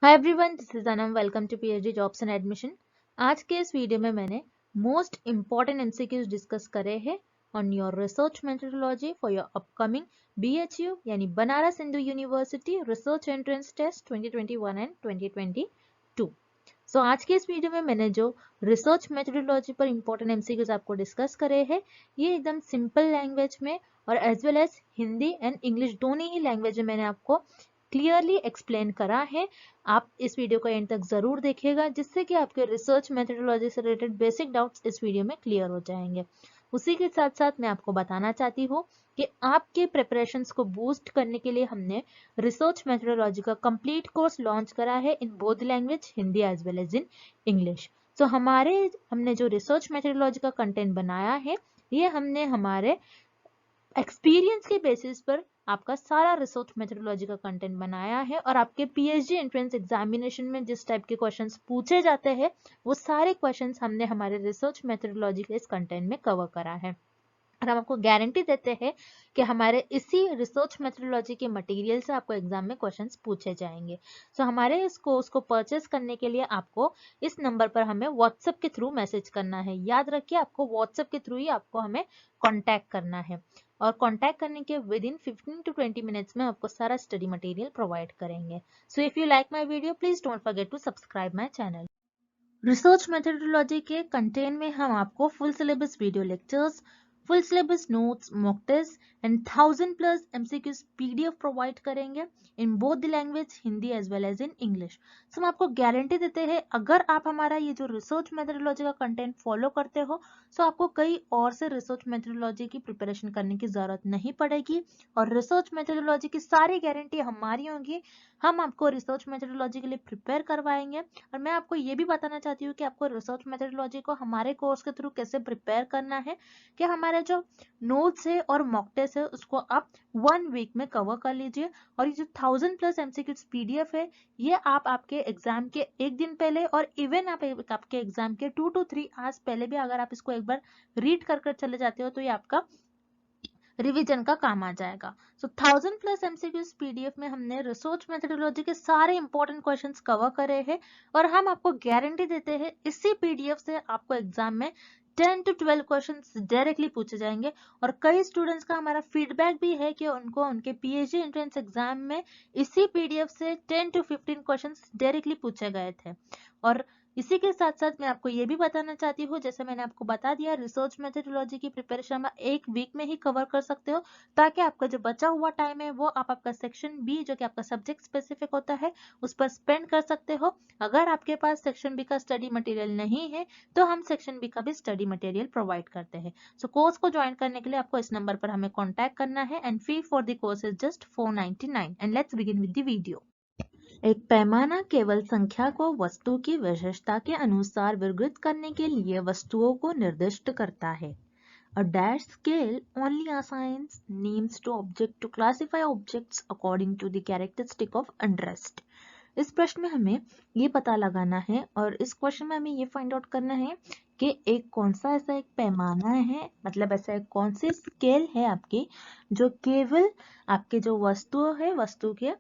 Hi everyone, this is Anam. Welcome to PhD jobs and admission. आज के इस video में मैंने मोस्ट इम्पॉर्टेंट एमसीक्यूज डिस्कस करे हैं on your research methodology for your upcoming BHU यानी Banaras Hindu university research entrance test 2021 and 2022। So आज के इस वीडियो में मैंने जो रिसर्च मेथोडोलॉजी पर इम्पोर्टेंट एमसीक्यूज आपको डिस्कस करे हैं, ये एकदम सिंपल लैंग्वेज में और as well as Hindi and English दोनों ही लैंग्वेज में मैंने आपको क्लियरली एक्सप्लेन करा है। आप इस वीडियो को एंड तक जरूर देखिएगा, जिससे कि आपके रिसर्च मेथोडोलॉजी से रिलेटेड बेसिक डाउट्स इस वीडियो में क्लियर हो जाएंगे। उसी के साथ साथ मैं आपको बताना चाहती हूँ कि आपके प्रिपरेशंस को बूस्ट करने के लिए हमने रिसर्च मेथोडोलॉजी का कंप्लीट कोर्स लॉन्च करा है in both language, Hindi as well as in English. तो हमने जो रिसर्च मेथोडोलॉजी का कंटेंट बनाया है, ये हमने हमारे एक्सपीरियंस के बेसिस पर आपका सारा रिसर्च मेथोडोलॉजी का कंटेंट बनाया है, और आपके पीएचडी एंट्रेंस एग्जामिनेशन में जिस टाइप के क्वेश्चंस पूछे जाते हैं, वो सारे क्वेश्चंस हमने हमारे रिसर्च मेथोडोलॉजी के इस कंटेंट में कवर करा है। और हम आपको गारंटी देते हैं कि हमारे इसी रिसर्च मेथोडोलॉजी के मटेरियल से आपको एग्जाम में क्वेश्चंस पूछे जाएंगे। सो हमारे इस कोर्स को परचेस करने के लिए आपको इस नंबर पर हमें व्हाट्सएप के थ्रू मैसेज करना है। याद रखिए, आपको व्हाट्सएप के थ्रू ही आपको हमें कॉन्टैक्ट करना है, और कॉन्टैक्ट करने के विद इन 15 to 20 मिनट्स में आपको सारा स्टडी मटेरियल प्रोवाइड करेंगे। So if you like my video, please don't forget to subscribe my channel. Research methodology के कंटेंट में हम आपको full syllabus video lectures, full syllabus notes, mock test and 1000+ MCQs PDF provide करेंगे in both the language, Hindi as well as in English. So हम आपको guarantee देते हैं, अगर आप हमारा ये जो रिसर्च मेथोडोलॉजी का कंटेंट फॉलो करते हो, तो आपको कई और से रिसर्च मेथोडोलॉजी की प्रिपरेशन करने की जरूरत नहीं पड़ेगी, और रिसर्च मेथोडोलॉजी की सारी गारंटी हमारी होगी। हम आपको रिसर्च मेथोडोलॉजी के लिए प्रिपेयर करवाएंगे, और मैं आपको ये भी बताना चाहती हूँ कि आपको रिसर्च मेथोडोलॉजी को हमारे कोर्स के थ्रू कैसे प्रिपेयर करना है, कि हमारे जो नोट्स है और मॉक टेस्ट है उसको आप 1 वीक में कवर कर लीजिए। और ये जो 1000+ एमसीक्यूज पीडीएफ है, ये आप आपके एग्जाम के एक दिन पहले, और इवन आप आपके एग्जाम के 2 to 3 आवर्स पहले भी अगर आप इसको एक बार रीड कर चले जाते हो, तो ये आपका रिवीजन का काम आ जाएगा। सो 1000+ एमसीक्यूज पीडीएफ में हमने रिसर्च मेथोडोलॉजी के सारे इंपॉर्टेंट क्वेश्चंस कवर करे हैं, और हम आपको गारंटी देते हैं इसी पीडीएफ से आपको एग्जाम में 10 to 12 क्वेश्चंस डायरेक्टली पूछे जाएंगे। और कई स्टूडेंट्स का हमारा फीडबैक भी है कि उनको उनके पीएचडी एंट्रेंस एग्जाम में इसी पीडीएफ से 10 to 15 क्वेश्चंस डायरेक्टली पूछे गए थे। और इसी के साथ साथ मैं आपको ये भी बताना चाहती हूँ, जैसे मैंने आपको बता दिया, रिसर्च मेथोडोलॉजी की प्रिपरेशन आप 1 वीक में ही कवर कर सकते हो, ताकि आपका जो बचा हुआ टाइम है वो आप आपका सेक्शन बी, जो कि आपका सब्जेक्ट स्पेसिफिक होता है, उस पर स्पेंड कर सकते हो। अगर आपके पास सेक्शन बी का स्टडी मटेरियल नहीं है, तो हम सेक्शन बी का भी स्टडी मटेरियल प्रोवाइड करते हैं। सो कोर्स को ज्वाइन करने के लिए आपको इस नंबर पर हमें कॉन्टैक्ट करना है, and fee for the course is just 499। And let's begin with the video. एक पैमाना केवल संख्या को वस्तु की विशेषता के अनुसार वर्गीकृत करने के लिए वस्तुओं को निर्दिष्ट करता है। A dash scale only assigns names to object to classify objects according to the characteristic of interest. इस प्रश्न में हमें ये पता लगाना है, और इस क्वेश्चन में हमें ये फाइंड आउट करना है कि एक कौन सा ऐसा एक पैमाना है, मतलब ऐसा एक कौन सी स्केल है आपकी, जो केवल आपके जो वस्तु है, वस्तु के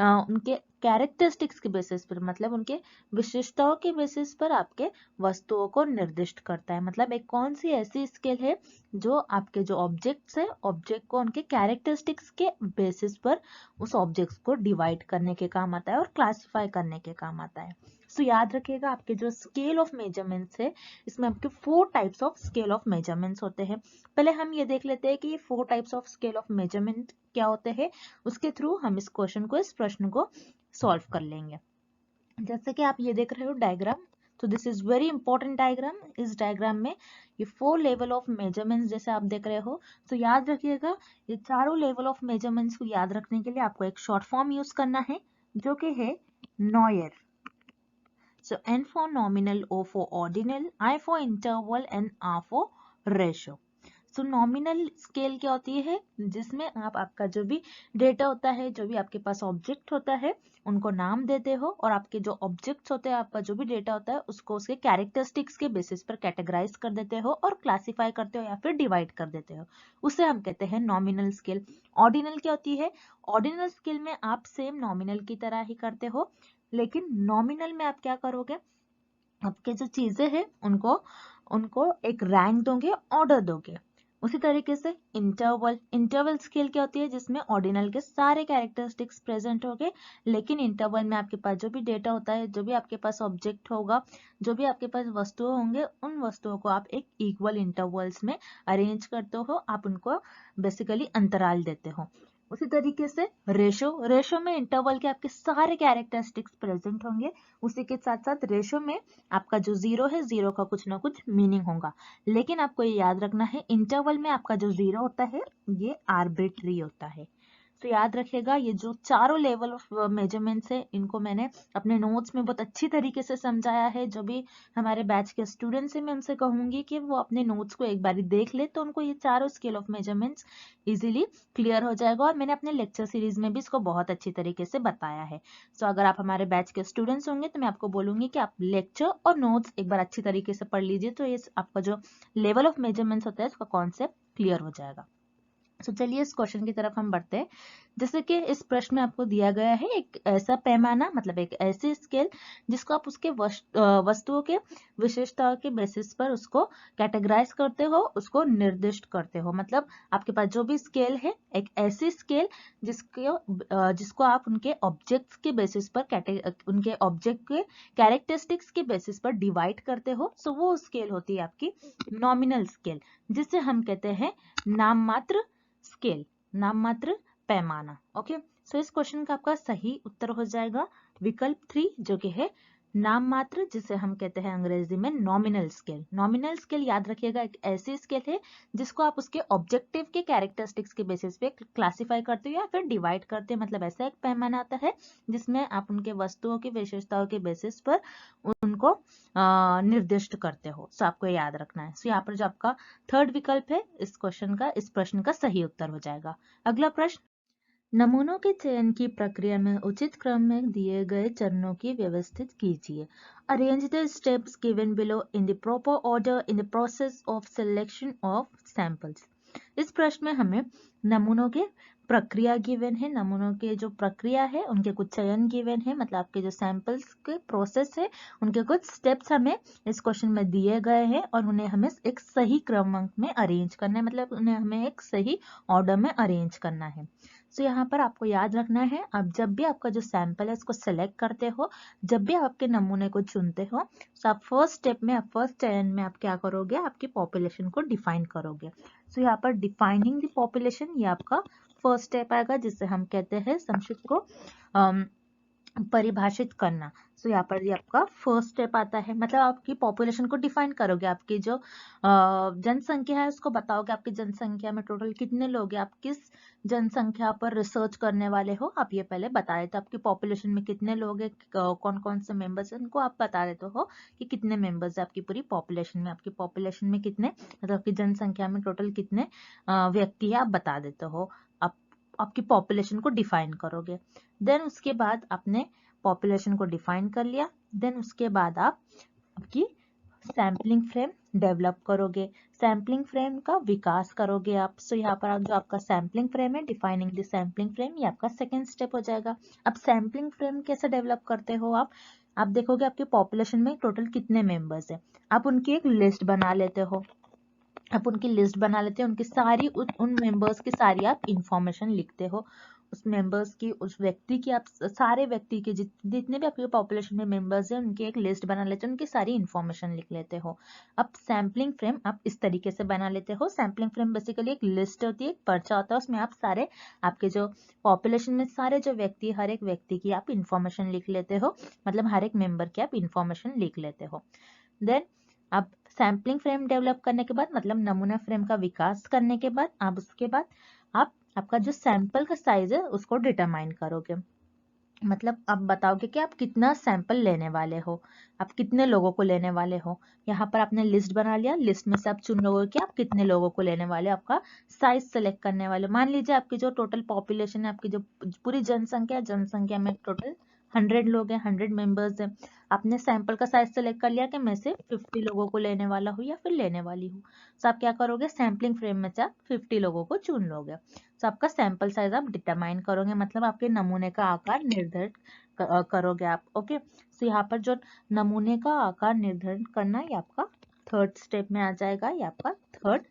उनके कैरेक्टरिस्टिक्स के बेसिस पर, मतलब उनके विशेषताओं के बेसिस पर आपके वस्तुओं को निर्दिष्ट करता है। मतलब एक कौन सी ऐसी स्केल है जो आपके जो ऑब्जेक्ट्स है, ऑब्जेक्ट को उनके कैरेक्टरिस्टिक्स के बेसिस पर उस ऑब्जेक्ट्स को डिवाइड करने के काम आता है और क्लासिफाई करने के काम आता है। सो याद रखिएगा, आपके जो स्केल ऑफ मेजरमेंट्स है, इसमें आपके 4 types of scale of measurements होते हैं। पहले हम ये देख लेते हैं कि ये 4 types of scale of measurement क्या होते हैं, उसके थ्रू हम इस क्वेश्चन को, इस प्रश्न को सॉल्व कर लेंगे। जैसे कि आप ये देख रहे हो डायग्राम, तो this is very important diagram. इस डायग्राम में ये 4 लेवल ऑफ मेजरमेंट्स जैसे आप देख रहे हो, तो याद रखिएगा, ये चारों लेवल ऑफ मेजरमेंट्स को याद रखने के लिए आपको एक शॉर्ट फॉर्म यूज करना है, जो कि है noir. So N for nominal, O for ordinal, I for interval and R for ratio. So nominal scale क्या होती है, जिसमें आप आपका जो भी डेटा होता है, जो भी आपके पास ऑब्जेक्ट होता है, उनको नाम देते हो और आपके जो ऑब्जेक्ट्स होते हैं, आपका जो भी डेटा होता है, उसको उसके कैरेक्टरिस्टिक्स के बेसिस पर कैटेगराइज कर देते हो और क्लासिफाई करते हो या फिर डिवाइड कर देते हो, उसे हम कहते हैं नॉमिनल स्केल। ऑर्डिनल क्या होती है, ऑर्डिनल स्केल में आप सेम नॉमिनल की तरह ही करते हो, लेकिन नॉमिनल में आप क्या करोगे, आपके जो चीजें हैं उनको उनको एक रैंक दोगे, ऑर्डर दोगे। उसी तरीके से इंटरवल, इंटरवल स्केल क्या होती है, जिसमें ऑर्डिनल के सारे कैरेक्टरिस्टिक्स प्रेजेंट होंगे, लेकिन इंटरवल में आपके पास जो भी डेटा होता है, जो भी आपके पास ऑब्जेक्ट होगा, जो भी आपके पास वस्तुएं होंगे, उन वस्तुओं को आप एक इक्वल इंटरवल्स में अरेंज करते हो, आप उनको बेसिकली अंतराल देते हो। उसी तरीके से रेशो, रेशो में इंटरवल के आपके सारे कैरेक्टरिस्टिक्स प्रेजेंट होंगे, उसी के साथ साथ रेशो में आपका जो जीरो है, जीरो का कुछ ना कुछ मीनिंग होगा, लेकिन आपको ये याद रखना है, इंटरवल में आपका जो जीरो होता है ये आर्बिट्री होता है। तो याद रखिएगा, ये जो चारों लेवल ऑफ मेजरमेंट्स है, इनको मैंने अपने नोट्स में बहुत अच्छी तरीके से समझाया है। जो भी हमारे बैच के स्टूडेंट्स हैं, मैं उनसे कहूंगी कि वो अपने नोट्स को एक बार देख ले, तो उनको ये चारों scale of measurements easily clear हो जाएगा, और मैंने अपने लेक्चर सीरीज में भी इसको बहुत अच्छी तरीके से बताया है। सो अगर आप हमारे बैच के स्टूडेंट्स होंगे तो मैं आपको बोलूंगी कि आप लेक्चर और नोट्स एक बार अच्छी तरीके से पढ़ लीजिए, तो ये आपका जो लेवल ऑफ मेजरमेंट्स होता है, इसका कॉन्सेप्ट क्लियर हो जाएगा। तो चलिए इस क्वेश्चन की तरफ हम बढ़ते हैं। जैसे कि इस प्रश्न में आपको दिया गया है एक ऐसा पैमाना, मतलब एक ऐसी स्केल जिसको आप उसके वस्तुओं के विशेषताओं के बेसिस पर उसको कैटेगराइज करते हो, उसको निर्दिष्ट करते हो। मतलब आपके पास जो भी स्केल है, एक ऐसी स्केल जिसको आप उनके ऑब्जेक्ट्स के बेसिस पर उनके ऑब्जेक्ट के कैरेक्टरिस्टिक्स के बेसिस पर डिवाइड करते हो, सो वो स्केल होती है आपकी नॉमिनल स्केल, जिसे हम कहते हैं नाम मात्र स्केल, नाम मात्र पैमाना। ओके, सो इस क्वेश्चन का आपका सही उत्तर हो जाएगा विकल्प 3, जो कि है नाम मात्र, जिसे हम कहते हैं अंग्रेजी में नॉमिनल स्केल। नॉमिनल स्केल याद रखिएगा एक ऐसी स्केल है जिसको आप उसके ऑब्जेक्टिव के कैरेक्टरिस्टिक्स के बेसिस पे क्लासिफाई करते हो या फिर डिवाइड करते हो। मतलब ऐसा एक पैमाना आता है जिसमें आप उनके वस्तुओं की विशेषताओं के बेसिस पर उनको निर्दिष्ट करते हो। सो आपको याद रखना है। सो यहाँ पर जो आपका थर्ड विकल्प है इस क्वेश्चन का, इस प्रश्न का सही उत्तर हो जाएगा। अगला प्रश्न, नमूनों के चयन की प्रक्रिया में उचित क्रम में दिए गए चरणों की व्यवस्थित कीजिए। Arrange the steps given below in the proper order in the process of selection of samples. इस प्रश्न में हमें नमूनों के प्रक्रिया गिवन है, नमूनों के जो प्रक्रिया है उनके कुछ चयन गिवन है, मतलब आपके जो सैंपल्स के प्रोसेस है उनके कुछ स्टेप्स हमें इस क्वेश्चन में दिए गए हैं, और उन्हें हमें एक सही क्रमांक में अरेंज करना है, मतलब उन्हें हमें एक सही ऑर्डर में अरेंज करना है। सो यहाँ पर आपको याद रखना है, आप जब भी आपका जो सैंपल है उसको सेलेक्ट करते हो, जब भी आपके नमूने को चुनते हो, तो आप फर्स्ट स्टेप में, आप फर्स्ट चयन में आप क्या करोगे, आपकी पॉपुलेशन को डिफाइन करोगे। सो यहाँ पर डिफाइनिंग द पॉपुलेशन, ये आपका फर्स्ट स्टेप आएगा, जिससे हम कहते हैं संक्षिप्त को परिभाषित करना। सो यहाँ पर ये आपका फर्स्ट स्टेप आता है, मतलब आपकी पॉपुलेशन को डिफाइन करोगे, आपकी जो जनसंख्या है उसको बताओगे, आपकी जनसंख्या में टोटल कितने लोग हैं, आप किस जनसंख्या पर रिसर्च करने वाले हो, आप ये पहले बता देते हो। आपकी पॉपुलेशन में कितने लोग हैं, कौन कौन से मेंबर्स हैं, उनको आप बता देते हो कि कितने मेंबर्स है आपकी पूरी पॉपुलेशन में। आपकी पॉपुलेशन में कितने, मतलब आपकी जनसंख्या में टोटल कितने व्यक्ति है आप बता देते हो, आप आपकी पॉपुलेशन को डिफाइन करोगे। देन उसके बाद आपने पॉपुलेशन को डिफाइन कर लिया, देन उसके बाद आप आपकी सैम्पलिंग फ्रेम डेवलप करोगे, सैम्पलिंग फ्रेम का विकास करोगे आप। सो यहाँ पर जो आपका सैम्पलिंग फ्रेम है, डिफाइनिंग द सैम्पलिंग फ्रेम, ये आपका सेकेंड स्टेप हो जाएगा। अब सैम्पलिंग फ्रेम कैसे डेवलप करते हो आप देखोगे आपकी पॉपुलेशन में टोटल कितने मेंबर्स है, आप उनकी एक लिस्ट बना लेते हो, आप उनकी लिस्ट बना लेते हैं, उनकी सारी उन मेंबर्स की सारी आप इंफॉर्मेशन लिखते हो, उस मेंबर्स की, उस व्यक्ति की, आप सारे व्यक्ति के जितने भी आपके पॉपुलेशन में मेंबर्स हैं उनकी एक लिस्ट बना लेते हो, उनकी सारी इंफॉर्मेशन लिख लेते हो। अब सैम्पलिंग फ्रेम आप इस तरीके से बना लेते हो। सैम्पलिंग फ्रेम बेसिकली एक लिस्ट होती है, एक पर्चा होता है, उसमें आप सारे आपके जो पॉपुलेशन में सारे जो व्यक्ति, हर एक व्यक्ति की आप इंफॉर्मेशन लिख लेते हो, मतलब हर एक मेंबर की आप इंफॉर्मेशन लिख लेते हो। देन अब सैम्पलिंग फ्रेम डेवलप करने के बाद, मतलब नमूना फ्रेम का विकास करने के बाद, आप उसके बाद आप आपका जो सैंपल का साइज है उसको डिटरमाइन करोगे। मतलब आप बताओगे कि आप कितना सैंपल लेने वाले हो, आप कितने लोगों को लेने वाले हो। यहाँ पर आपने लिस्ट बना लिया, लिस्ट में से आप चुन लोगे कि आप कितने लोगों को लेने वाले हो, आपका साइज सेलेक्ट करने वाले। मान लीजिए आपकी जो टोटल पॉपुलेशन है, आपकी जो पूरी जनसंख्या है, जनसंख्या में टोटल 100 लोग हैं, 100 मेंबर्स हैं। आपने सैंपल का साइज सेलेक्ट कर लिया कि मैं से 50 लोगों को लेने वाला हूँ या फिर लेने वाली हूँ। तो आप क्या करोगे, सैम्पलिंग फ्रेम में से आप 50 लोगों को चुन लोगे। तो आपका सैंपल साइज आप डिटरमाइन करोगे, मतलब आपके नमूने का आकार निर्धारित करोगे आप। ओके, तो यहाँ पर जो नमूने का आकार निर्धारित करना है, ये आपका थर्ड स्टेप में आ जाएगा, ये आपका थर्ड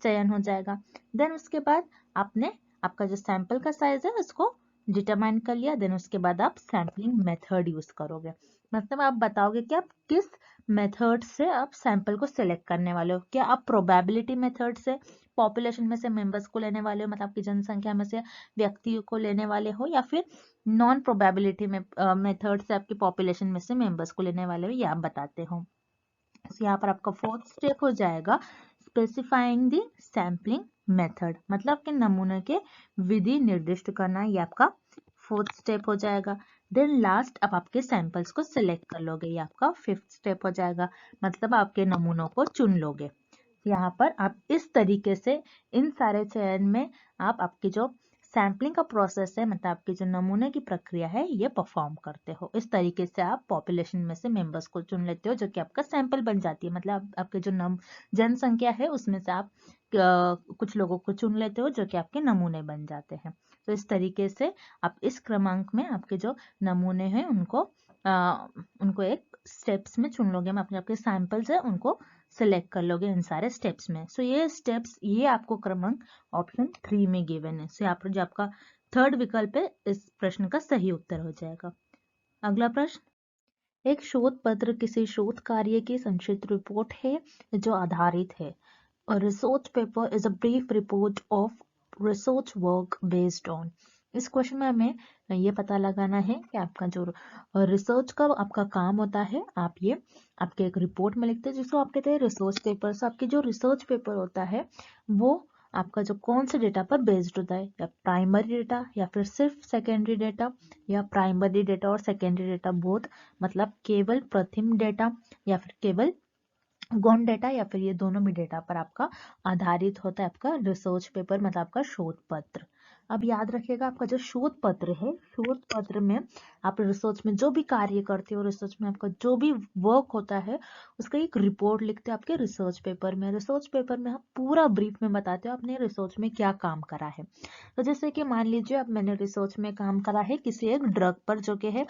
चयन हो जाएगा। देन उसके बाद आपने आपका जो सैंपल का साइज है उसको डिटरमाइन कर लिया। देन उसके बाद आप सैम्पलिंग मेथड यूज करोगे, मतलब आप बताओगे कि आप किस मेथड से आप सैंपल को सिलेक्ट करने वाले हो। क्या आप प्रोबेबिलिटी मेथड से पॉपुलेशन में से मेंबर्स को लेने वाले हो, मतलब आपकी जनसंख्या में से व्यक्तियों को लेने वाले हो, या फिर नॉन प्रोबेबिलिटी में मेथड से आपकी पॉपुलेशन में से मेंबर्स को लेने वाले हो, ये आप बताते हो। तो यहाँ पर आपका फोर्थ स्टेप हो जाएगा स्पेसिफाइंग द सैम्पलिंग मेथड, मतलब कि नमूने के विधि निर्दिष्ट करना, ये आपका फोर्थ स्टेप हो जाएगा। देन लास्ट आप आपके सैंपल्स को सिलेक्ट कर लोगे, ये आपका फिफ्थ स्टेप हो जाएगा, मतलब आपके नमूनों को चुन लोगे। यहाँ पर आप इस तरीके से इन सारे चयन में आप आपकी जो सैम्पलिंग का प्रोसेस है, मतलब आपकी जो नमूने की प्रक्रिया है, ये परफॉर्म करते हो। इस तरीके से आप पॉपुलेशन में से मेंबर्स को चुन लेते हो, जो कि आपका सैंपल बन जाती है। मतलब आपके जो जनसंख्या है उसमें से आप कुछ लोगों को चुन लेते हो, जो कि आपके नमूने बन जाते हैं। तो इस तरीके से आप इस क्रमांक में आपके जो नमूने हैं उनको एक स्टेप्स में चुन लोगे, मतलब आपके सैंपल्स है उनको सिलेक्ट कर लोगे इन सारे स्टेप्स में। सो ये स्टेप्स, ये आपको क्रमांक ऑप्शन 3 में गिवन है। सो यहाँ पर जो आपका थर्ड विकल्प है, इस प्रश्न का सही उत्तर हो जाएगा। अगला प्रश्न, एक शोध पत्र किसी शोध कार्य की संक्षिप्त रिपोर्ट है जो आधारित है। A research paper is a brief report of research work based on। इस क्वेश्चन में हमें ये पता लगाना है कि आपका जो रिसर्च का आपका काम होता है, आप ये आपके एक रिपोर्ट में लिखते हैं जिसको आप कहते हैं रिसर्च पेपर। सो आपके जो रिसर्च पेपर होता है वो आपका जो कौन से डेटा पर बेस्ड होता है, या प्राइमरी डेटा या फिर सिर्फ सेकेंडरी डेटा, या प्राइमरी डेटा और सेकेंडरी डेटा बोथ, मतलब केवल प्रथम डेटा या फिर केवल गौण डेटा, या फिर ये दोनों भी डेटा पर आपका आधारित होता है आपका रिसर्च पेपर, मतलब आपका शोध पत्र। अब याद रखिएगा, आपका जो शोध पत्र है, शोध पत्र में आप रिसर्च में जो भी कार्य करते हो, रिसर्च में आपका जो भी वर्क होता है उसका एक रिपोर्ट लिखते हो आपके रिसर्च पेपर में। रिसर्च पेपर में आप पूरा ब्रीफ में बताते हो आपने रिसर्च में क्या काम करा है। तो जैसे कि मान लीजिए अब मैंने रिसर्च में काम करा है किसी एक ड्रग पर, जो कि है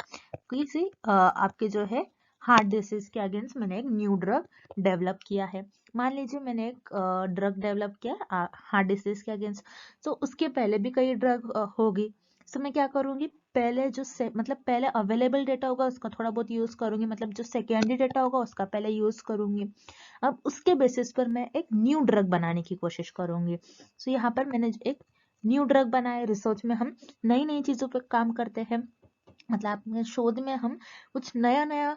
किसी आपके जो है हार्ट डिसीज के अगेंस्ट मैंने एक न्यू ड्रग डेवलप किया है। मान लीजिए मैंने एक ड्रग डेवलप किया हार्ट डिसीज के अगेंस्ट, तो उसके पहले भी कई ड्रग होगी। तो मैं क्या करूंगी, पहले जो मतलब पहले अवेलेबल डेटा होगा उसका थोड़ा बहुत यूज करूंगी, मतलब जो सेकेंडरी डेटा होगा उसका पहले यूज करूंगी। अब उसके बेसिस पर मैं एक न्यू ड्रग बनाने की कोशिश करूंगी। तो यहाँ पर मैंने एक न्यू ड्रग बनाया। रिसर्च में हम नई नई चीजों पर काम करते हैं, मतलब अपने शोध में हम कुछ नया नया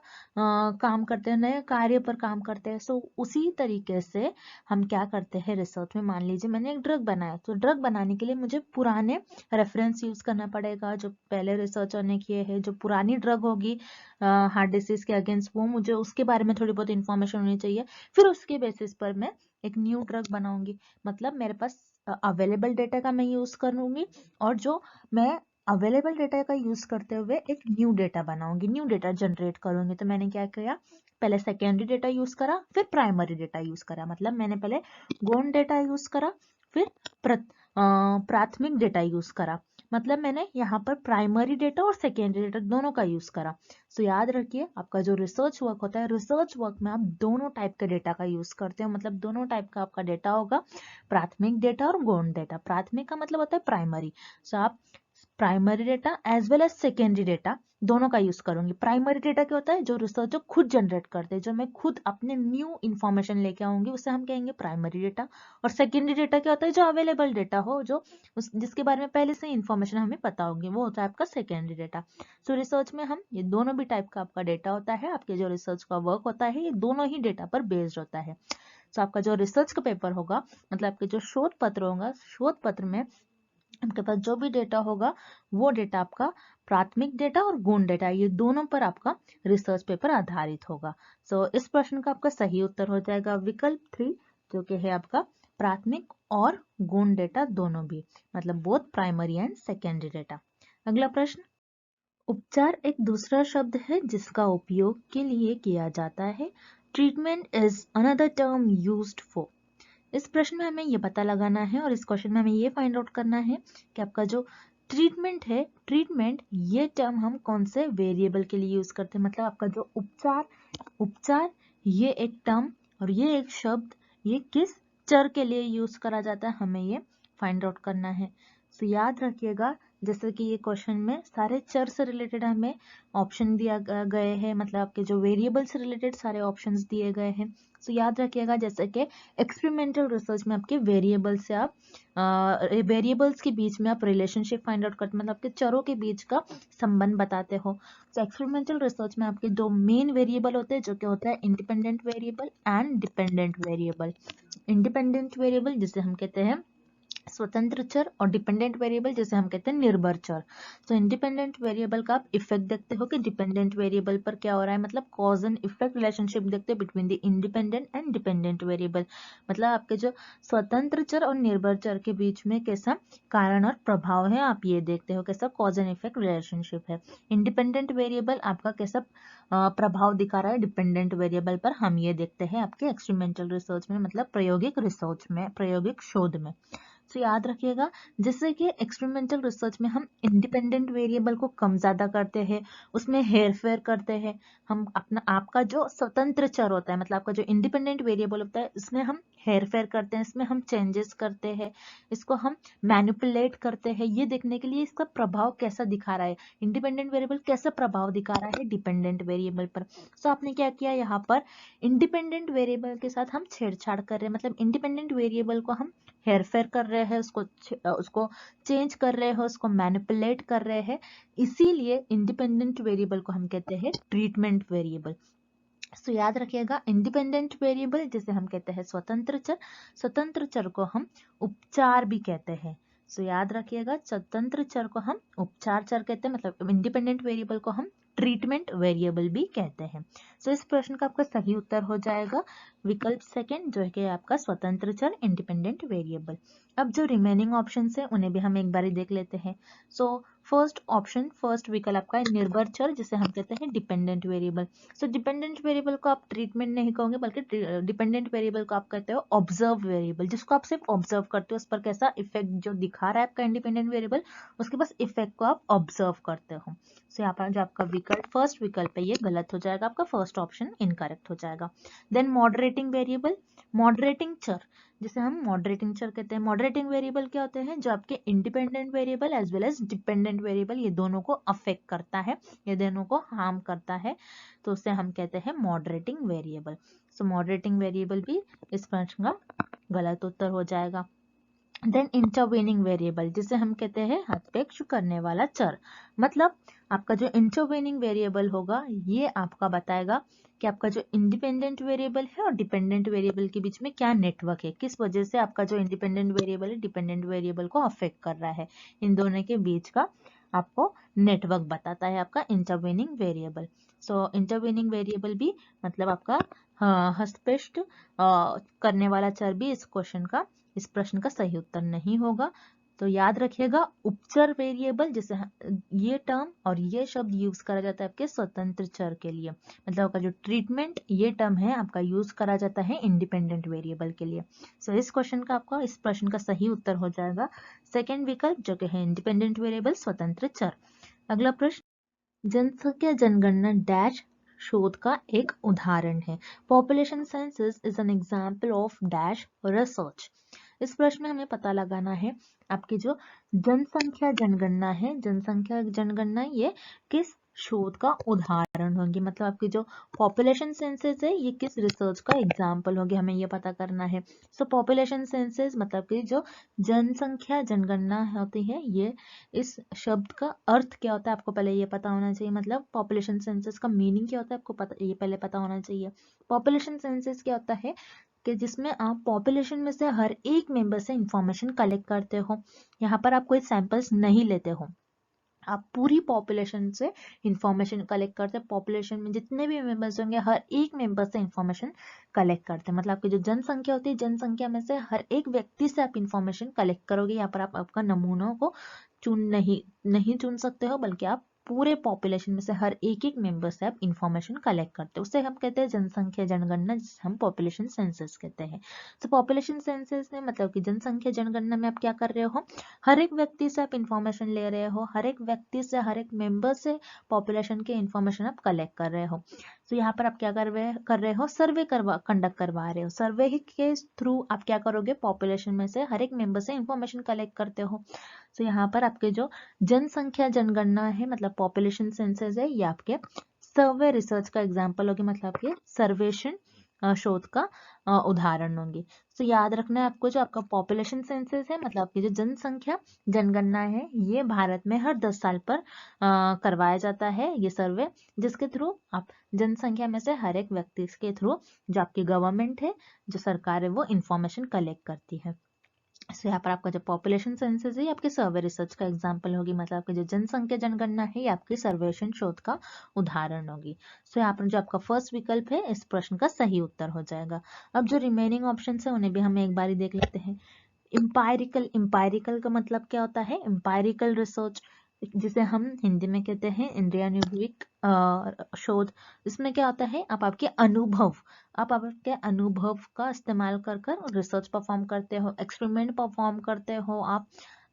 काम करते हैं, नए कार्य पर काम करते हैं। सो उसी तरीके से हम क्या करते हैं रिसर्च में, मान लीजिए मैंने एक ड्रग बनाया, तो ड्रग बनाने के लिए मुझे पुराने रेफरेंस यूज करना पड़ेगा, जो पहले रिसर्चर ने किए हैं। जो पुरानी ड्रग होगी हार्ट डिसीज के अगेंस्ट, वो मुझे उसके बारे में थोड़ी बहुत इंफॉर्मेशन होनी चाहिए। फिर उसके बेसिस पर मैं एक न्यू ड्रग बनाऊंगी, मतलब मेरे पास अवेलेबल डेटा का मैं यूज करूंगी, और जो मैं अवेलेबल डेटा का यूज करते हुए एक न्यू डेटा बनाऊंगी, न्यू डेटा जनरेट करूंगी। तो मैंने क्या किया, पहले सेकेंडरी डेटा यूज करा, फिर प्राइमरी डेटा यूज करा, मतलब मैंने पहले गौण डेटा यूज करा, फिर प्राथमिक डेटा यूज करा, मतलब मैंने यहाँ पर प्राइमरी डेटा और सेकेंडरी डेटा दोनों का यूज करा। तो याद रखिए, आपका जो रिसर्च वर्क होता है, रिसर्च वर्क में आप दोनों टाइप के डेटा का यूज करते हो, मतलब दोनों टाइप का आपका डेटा होगा, प्राथमिक डेटा और गौण डेटा। प्राथमिक का मतलब होता है प्राइमरी, सो आप primary data as well as secondary data दोनों का यूज करूंगी। प्राइमरी डेटा क्या होता है, जो रिसर्चर खुद जनरेट करते हैं, जो मैं खुद अपने न्यू इन्फॉर्मेशन लेके आऊंगी, उसे हम कहेंगे प्राइमरी डेटा। और सेकेंडरी डेटा क्या होता है, जो अवेलेबल डेटा हो, जो जिसके बारे में पहले से इन्फॉर्मेशन हमें पता होगी, वो होता है आपका सेकेंडरी डेटा। सो रिसर्च में हम ये दोनों भी टाइप का आपका डेटा होता है, आपके जो रिसर्च का वर्क होता है ये दोनों ही डेटा पर बेस्ड होता है। तो आपका जो रिसर्च का पेपर होगा, मतलब आपके जो शोध पत्र होगा, शोध पत्र में आपके पास जो भी डेटा होगा वो डेटा आपका प्राथमिक डेटा और गौण डेटा, ये दोनों पर आपका रिसर्च पेपर आधारित होगा। सो इस प्रश्न का आपका सही उत्तर हो जाएगा विकल्प 3, जो कि है आपका प्राथमिक और गौण डेटा दोनों भी, मतलब both primary and secondary data. अगला प्रश्न, उपचार एक दूसरा शब्द है जिसका उपयोग के लिए किया जाता है। Treatment is another term used for. इस प्रश्न में हमें ये पता लगाना है और इस क्वेश्चन में हमें ये फाइंड आउट करना है कि आपका जो ट्रीटमेंट है, ट्रीटमेंट ये टर्म हम कौन से वेरिएबल के लिए यूज करते हैं, मतलब आपका जो उपचार, उपचार ये एक टर्म और ये एक शब्द ये किस चर के लिए यूज करा जाता है, हमें ये फाइंड आउट करना है। तो याद रखिएगा, जैसे कि ये क्वेश्चन में सारे चर से रिलेटेड हमें ऑप्शन दिया गए हैं, मतलब आपके जो वेरिएबल से रिलेटेड सारे ऑप्शंस दिए गए हैं। तो याद रखिएगा, जैसे कि एक्सपेरिमेंटल रिसर्च में आपके वेरिएबल से आप वेरिएबल्स के बीच में आप रिलेशनशिप फाइंड आउट करते, मतलब आपके चरों के बीच का संबंध बताते हो। तो एक्सपेरिमेंटल रिसर्च में आपके दो मेन वेरिएबल होते हैं, जो कि होता है independent variable and dependent variable. Independent variable जिसे हम कहते हैं स्वतंत्र चर और डिपेंडेंट वेरिएबल जैसे हम कहते हैं निर्भर चर। तो इंडिपेंडेंट वेरिएबल का आप इफेक्ट देखते हो कि डिपेंडेंट वेरिएबल पर क्या हो रहा है, मतलब कॉज एंड इफेक्ट रिलेशनशिप देखते हैं between the independent and dependent variable, मतलब आपके जो स्वतंत्र चर और निर्भर चर के बीच में कैसा कारण और प्रभाव है आप ये देखते हो, कैसा कॉज एंड इफेक्ट रिलेशनशिप है। इंडिपेंडेंट वेरिएबल आपका कैसा प्रभाव दिखा रहा है डिपेंडेंट वेरिएबल पर, हम ये देखते हैं आपके एक्सपेरिमेंटल रिसर्च में, मतलब प्रायोगिक रिसर्च में, प्रायोगिक शोध में। तो याद रखिएगा, जैसे कि एक्सपेरिमेंटल रिसर्च में हम इंडिपेंडेंट वेरिएबल को कम ज्यादा करते हैं, उसमें हेर फेर करते हैं, हम अपना आपका जो स्वतंत्र चर होता है, मतलब आपका जो इंडिपेंडेंट वेरिएबल होता है उसमें हम हेर फेर करते हैं, इसमें हम चेंजेस करते हैं, इसको हम मैनिपुलेट करते हैं, ये देखने के लिए इसका प्रभाव कैसा दिखा रहा है, इंडिपेंडेंट वेरिएबल कैसा प्रभाव दिखा रहा है डिपेंडेंट वेरिएबल पर। तो आपने क्या किया, यहाँ पर इंडिपेंडेंट वेरिएबल के साथ हम छेड़छाड़ कर रहे हैं, मतलब इंडिपेंडेंट वेरिएबल को हम हेर फेर कर रहे हैं, उसको चेंज कर रहे हैं, उसको मैनिपुलेट कर रहे हैं, इसीलिए इंडिपेंडेंट वेरिएबल को हम कहते हैं ट्रीटमेंट वेरिएबल। तो याद रखिएगा, इंडिपेंडेंट वेरिएबल जिसे हम कहते हैं स्वतंत्र चर, स्वतंत्र चर को हम उपचार भी कहते हैं। सो याद रखिएगा, स्वतंत्र चर को हम उपचार चर कहते हैं, मतलब इंडिपेंडेंट वेरिएबल को हम ट्रीटमेंट वेरिएबल भी कहते हैं। सो इस प्रश्न का आपका सही उत्तर हो जाएगा विकल्प सेकंड, जो है कि आपका स्वतंत्र चर इंडिपेंडेंट वेरिएबल। अब जो रिमेनिंग ऑप्शन है उन्हें भी हम एक बार देख लेते हैं। सो फर्स्ट ऑप्शन, फर्स्ट विकल्प आपका निर्भर चर जिसे हम कहते हैं डिपेंडेंट वेरिएबल। सो डिपेंडेंट वेरिएबल को आप ट्रीटमेंट नहीं कहोगे, बल्कि डिपेंडेंट वेरिएबल को आप कहते हो ऑब्जर्व वेरिएबल, जिसको आप सिर्फ ऑब्जर्व करते हो, उस पर कैसा इफेक्ट जो दिखा रहा है आपका इंडिपेंडेंट वेरिएबल, उसके बस इफेक्ट को आप ऑब्जर्व करते हो। सो यहाँ पर जो आपका विकल्प, फर्स्ट विकल्प है, ये गलत हो जाएगा, आपका फर्स्ट ऑप्शन इनकरेक्ट हो जाएगा। देन मॉडरेटिंग वेरिएबल, मॉडरेटिंग चर जिसे हम मॉडरेटिंग चर कहते हैं। मॉडरेटिंग वेरिएबल क्या होते हैं, जो आपके independent variable as well as dependent variable ये दोनों को अफेक्ट करता है, ये दोनों को हार्म करता है, तो उसे हम कहते हैं मॉडरेटिंग वेरिएबल। सो मॉडरेटिंग वेरिएबल भी इस प्रश्न का गलत उत्तर हो जाएगा। देन इंटरवेनिंग वेरिएबल जिसे हम कहते हैं हस्तक्षेप करने वाला चर, मतलब आपका जो इंटरवेनिंग वेरिएबल होगा ये आपका बताएगा कि आपका जो इंडिपेंडेंट वेरिएबल है और डिपेंडेंट वेरिएबल के बीच में क्या नेटवर्क है, किस वजह से आपका जो इंडिपेंडेंट वेरिएबल है डिपेंडेंट वेरिएबल को अफेक्ट कर रहा है, इन दोनों के बीच का आपको नेटवर्क बताता है आपका इंटरवेनिंग वेरिएबल। सो इंटरवेनिंग वेरिएबल भी मतलब आपका हस्तक्षेप करने वाला चर भी इस क्वेश्चन का, इस प्रश्न का सही उत्तर नहीं होगा। तो याद रखिएगा, उपचर वेरिएबल जिसे ये टर्म और ये शब्द यूज करा जाता है आपके स्वतंत्र चर के लिए, मतलब आपका जो ट्रीटमेंट ये टर्म है आपका यूज करा जाता है इंडिपेंडेंट वेरिएबल के लिए। सो इस क्वेश्चन का आपका, इस प्रश्न का सही उत्तर हो जाएगा सेकेंड विकल्प, जो कि है इंडिपेंडेंट वेरिएबल स्वतंत्र चर। अगला प्रश्न, जनसंख्या जनगणना डैश शोध का एक उदाहरण है। Population census is an example of dash research. इस प्रश्न में हमें पता लगाना है आपकी जो जनसंख्या जनगणना है, जनसंख्या जनगणना ये किस शोध का उदाहरण होगी, मतलब आपकी जो पॉपुलेशन सेंसस है ये किस रिसर्च का एग्जाम्पल होगी, हमें ये पता करना है। सो पॉपुलेशन सेंसस मतलब कि जो जनसंख्या जनगणना होती है, ये इस शब्द का अर्थ क्या होता है आपको पहले ये पता होना चाहिए, मतलब पॉपुलेशन सेंसस का मीनिंग क्या होता है आपको पता, ये पहले पता होना चाहिए। पॉपुलेशन सेंसस क्या होता है, कि जिसमें आप पॉपुलेशन में से हर एक मेंबर से इंफॉर्मेशन कलेक्ट करते हो। यहाँ पर आप कोई सैंपल्स नहीं लेते हो, आप पूरी पॉपुलेशन से इंफॉर्मेशन कलेक्ट करते हैं। पॉपुलेशन में जितने भी मेंबर्स होंगे हर एक मेंबर से इंफॉर्मेशन कलेक्ट करते हैं। मतलब आपकी जो जनसंख्या होती है, जनसंख्या में से हर एक व्यक्ति से आप इंफॉर्मेशन कलेक्ट करोगे। यहाँ पर आप आपका नमूनों को नहीं चुन सकते हो, बल्कि आप पूरे पॉपुलेशन में से हर एक मेंबर से आप इंफॉर्मेशन कलेक्ट करते हो। उससे हम कहते हैं जनसंख्या जनगणना, जिसे हम पॉपुलेशन सेंसस कहते हैं। तो पॉपुलेशन सेंसस में मतलब कि जनसंख्या जनगणना में आप क्या कर रहे हो, हर एक व्यक्ति से आप इंफॉर्मेशन ले रहे हो, हर एक व्यक्ति से, हर एक मेंबर से पॉपुलेशन के इंफॉर्मेशन आप कलेक्ट कर रहे हो। तो यहाँ पर आप क्या कर रहे हो, सर्वे कंडक्ट करवा रहे हो। सर्वे के थ्रू आप क्या करोगे, पॉपुलेशन में से हर एक मेंबर से इंफॉर्मेशन कलेक्ट करते हो। तो यहाँ पर आपके जो जनसंख्या जनगणना है, मतलब पॉपुलेशन सेंसस है, ये आपके सर्वे रिसर्च का एग्जाम्पल होगी, मतलब आपके सर्वेक्षण शोध का उदाहरण होंगे। तो याद रखना है आपको, जो आपका पॉपुलेशन सेंसस है, मतलब आपकी जो जनसंख्या जनगणना है, ये भारत में हर 10 साल पर करवाया जाता है ये सर्वे, जिसके थ्रू आप जनसंख्या में से हर एक व्यक्ति के थ्रू जो आपकी गवर्नमेंट है, जो सरकार है, वो इंफॉर्मेशन कलेक्ट करती है। तो यहाँ पर आपका जो पॉपुलेशन सेंसस है, ये आपके सर्वे रिसर्च का एग्जाम्पल होगी, मतलब आपकी जो जनसंख्या जनगणना है, ये आपके सर्वेक्षण शोध का उदाहरण होगी। सो यहाँ पर जो आपका फर्स्ट विकल्प है, इस प्रश्न का सही उत्तर हो जाएगा। अब जो रिमेनिंग ऑप्शन है, उन्हें भी हम एक बार देख लेते हैं। इंपायरिकल का मतलब क्या होता है, इंपायरिकल रिसर्च, जिसे हम हिंदी में कहते हैं इंद्रियानुभविक शोध। इसमें क्या होता है, आप आपके अनुभव का इस्तेमाल कर रिसर्च परफॉर्म करते हो, एक्सपेरिमेंट परफॉर्म करते हो आप।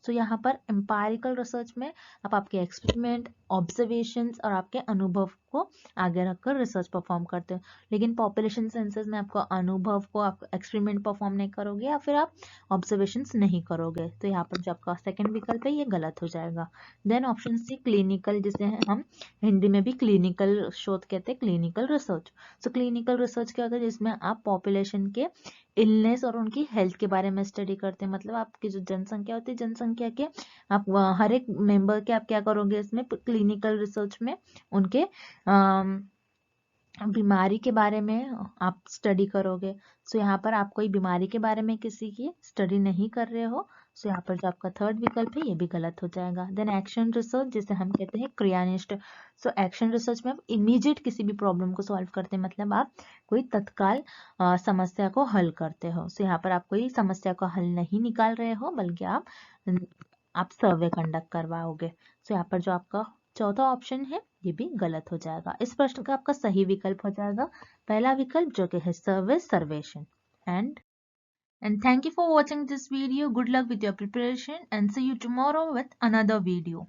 तो यहाँ पर एम्पायरिकल रिसर्च में आप आपके एक्सपेरिमेंट, ऑब्जर्वेशंस और आपके अनुभव को आगे रखकर रिसर्च परफॉर्म करते हो। लेकिन पॉपुलेशन सेंसस में आपको अनुभव को, आप एक्सपेरिमेंट परफॉर्म नहीं करोगे या फिर आप ऑब्जर्वेशंस नहीं करोगे। तो यहाँ पर जो आपका सेकंड विकल्प है, ये गलत हो जाएगा। देन ऑप्शन सी क्लिनिकल, जिसे हम हिंदी में भी क्लिनिकल शोध कहते हैं, क्लिनिकल रिसर्च। तो क्लिनिकल रिसर्च क्या होता है, जिसमें आप पॉपुलेशन के इलनेस और उनकी हेल्थ के बारे में स्टडी करते हैं। मतलब आपकी जो जनसंख्या होती है, जनसंख्या के आप हर एक मेंबर के आप क्या करोगे, इसमें क्लिनिकल रिसर्च में उनके बीमारी के बारे में आप स्टडी करोगे। सो यहाँ पर आप कोई बीमारी के बारे में किसी की स्टडी नहीं कर रहे हो। सो यहाँ पर जो आपका थर्ड विकल्प है, ये भी गलत हो जाएगा। देन एक्शन रिसर्च, जिसे हम कहते हैं क्रियानिष्ठ। सो एक्शन रिसर्च में आप इमीडिएट किसी भी प्रॉब्लम को सॉल्व करते हैं, मतलब आप कोई तत्काल समस्या को हल करते हो। सो यहाँ पर आप कोई समस्या को हल नहीं निकाल रहे हो, बल्कि आप सर्वे कंडक्ट करवाओगे। सो यहाँ पर जो आपका चौथा ऑप्शन है, ये भी गलत हो जाएगा। इस प्रश्न का आपका सही विकल्प हो जाएगा पहला विकल्प, जो कि है सर्वेक्षण। And thank you for watching this video. Good luck with your preparation and see you tomorrow with another video.